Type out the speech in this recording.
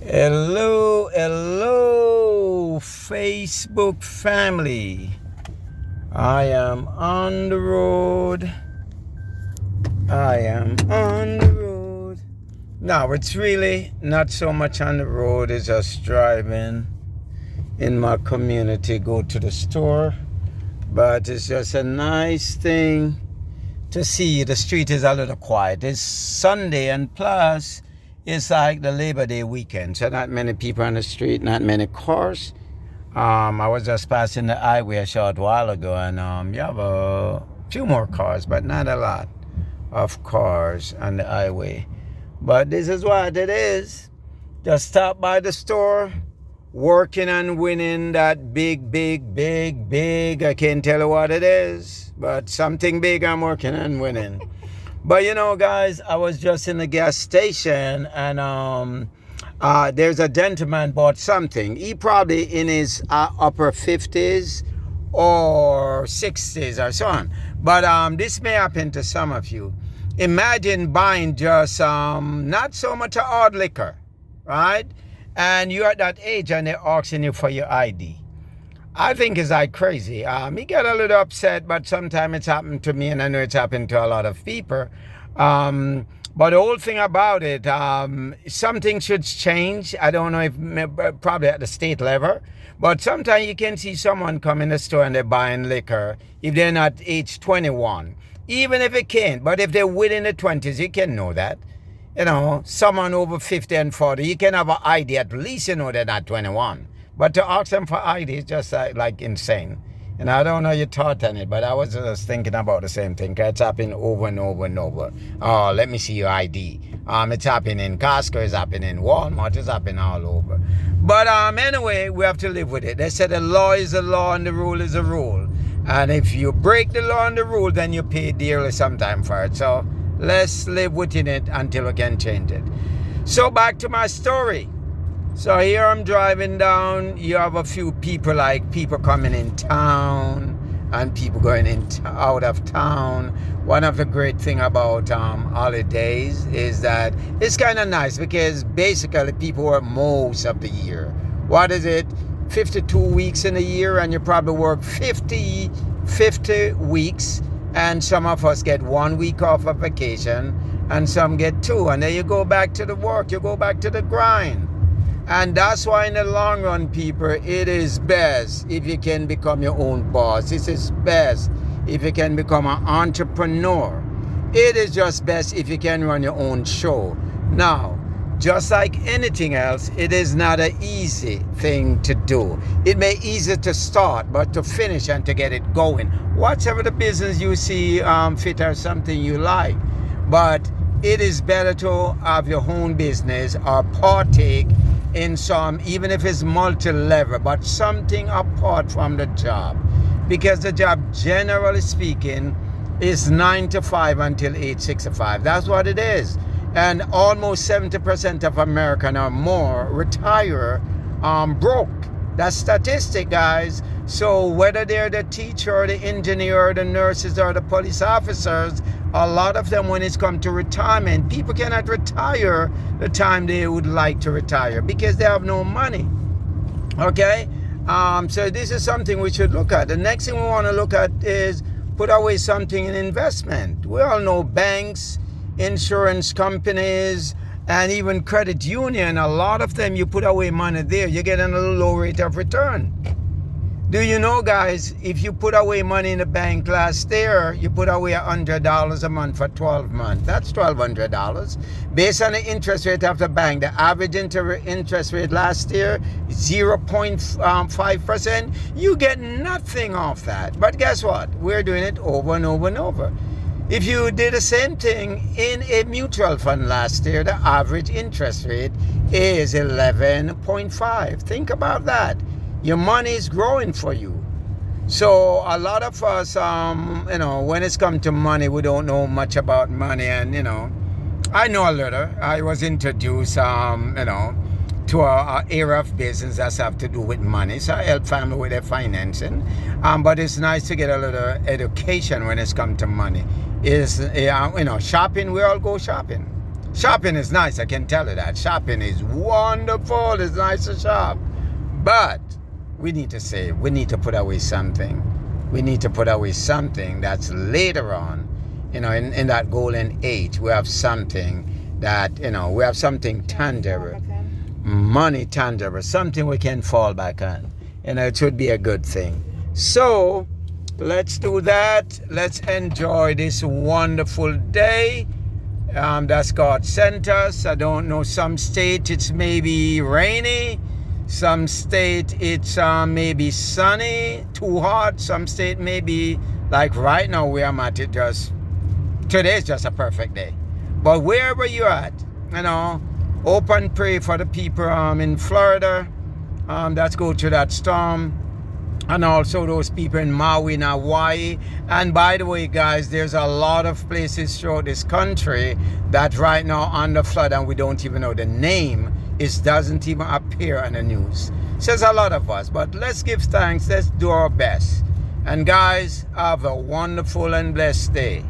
Hello, hello, Facebook family. I am on the road. I am on the road. Now, it's really not so much on the road, it's just driving in my community, go to the store. But it's just a nice thing to see. The street is a little quiet. It's Sunday, and plus, it's like the Labor Day weekend. So not many people on the street, not many cars. I was just passing the highway a short while ago, and you have a few more cars, but not a lot of cars on the highway. But this is what it is. Just stop by the store, working on winning that big, I can't tell you what it is, but something big I'm working on winning. But guys, I was just in the gas station, and there's a gentleman bought something. He probably in his upper 50s or 60s or so on. But this may happen to some of you. Imagine buying just not so much hard liquor, right? And you're at that age and they're asking you for your ID. I think it's like crazy. He got a little upset, but sometimes it's happened to me, and I know it's happened to a lot of people. But the whole thing about it, something should change. I don't know if probably at the state level, but sometimes you can see someone come in the store and they're buying liquor if they're not age 21. Even if it can't, but if they're within the 20s, you can know that. Someone over 50 and 40, you can have an ID, at least you know they're not 21. But to ask them for ID is just like insane. And I don't know your thought on it, but I was just thinking about the same thing. It's happening over and over and over. Oh, let me see your ID. It's happening in Costco, it's happening in Walmart, it's happening all over. But anyway, we have to live with it. They said the law is the law and the rule is the rule. And if you break the law and the rule, then you pay dearly sometime for it. So let's live within it until we can change it. So back to my story. So here I'm driving down. You have a few people, like people coming in town and people going out of town. One of the great thing about holidays is that it's kind of nice because basically people work most of the year. What is it? 52 weeks in a year, and you probably work 50 weeks, and some of us get 1 week off of vacation and some get 2, and then you go back to the work, you go back to the grind. And that's why in the long run, people, it is best if you can become your own boss. It is best if you can become an entrepreneur. It is just best if you can run your own show. Now, just like anything else, it is not an easy thing to do. It may be easy to start, but to finish and to get it going, whatever the business you see fit or something you like. But it is better to have your own business or partake in some, even if it's multi-level, but something apart from the job. Because the job, generally speaking, is 9 to 5 until age 65. That's what it is. And almost 70% of Americans or more retire broke. That's statistic, guys. So whether they're the teacher or the engineer or the nurses or the police officers, a lot of them, when it's come to retirement, people cannot retire the time they would like to retire because they have no money. Okay? So this is something we should look at. The next thing we want to look at is put away something in investment. We all know banks, insurance companies, and even credit union. A lot of them, you put away money there, you're getting a low rate of return. Do you know, guys, if you put away money in the bank last year, you put away $100 a month for 12 months. That's $1,200. Based on the interest rate of the bank, the average interest rate last year, 0.5%. You get nothing off that. But guess what? We're doing it over and over and over. If you did the same thing in a mutual fund last year, the average interest rate is 11.5. Think about that. Your money is growing for you. So a lot of us, when it's come to money, we don't know much about money. And, I know a little. I was introduced, to an area of business that have to do with money. So I help family with their financing. But it's nice to get a little education when it's come to money. Shopping, we all go shopping. Shopping is nice, I can tell you that. Shopping is wonderful, it's nice to shop. But we need to save. We need to put away something. We need to put away something that's later on, in that golden age. We have something that, we have something tangible. Money tangible. Something we can fall back on. It should be a good thing. So, let's do that. Let's enjoy this wonderful day. That's God sent us. I don't know, some state it's maybe rainy. Some state it's maybe sunny, too hot. Some state maybe, like right now where I'm at, today is just a perfect day. But wherever you're at, hope and pray for the people in Florida that's go through that storm. And also those people in Maui and Hawaii. And by the way, guys, there's a lot of places throughout this country that right now under flood and we don't even know the name. It doesn't even appear on the news. Says a lot of us, but let's give thanks. Let's do our best. And guys, have a wonderful and blessed day.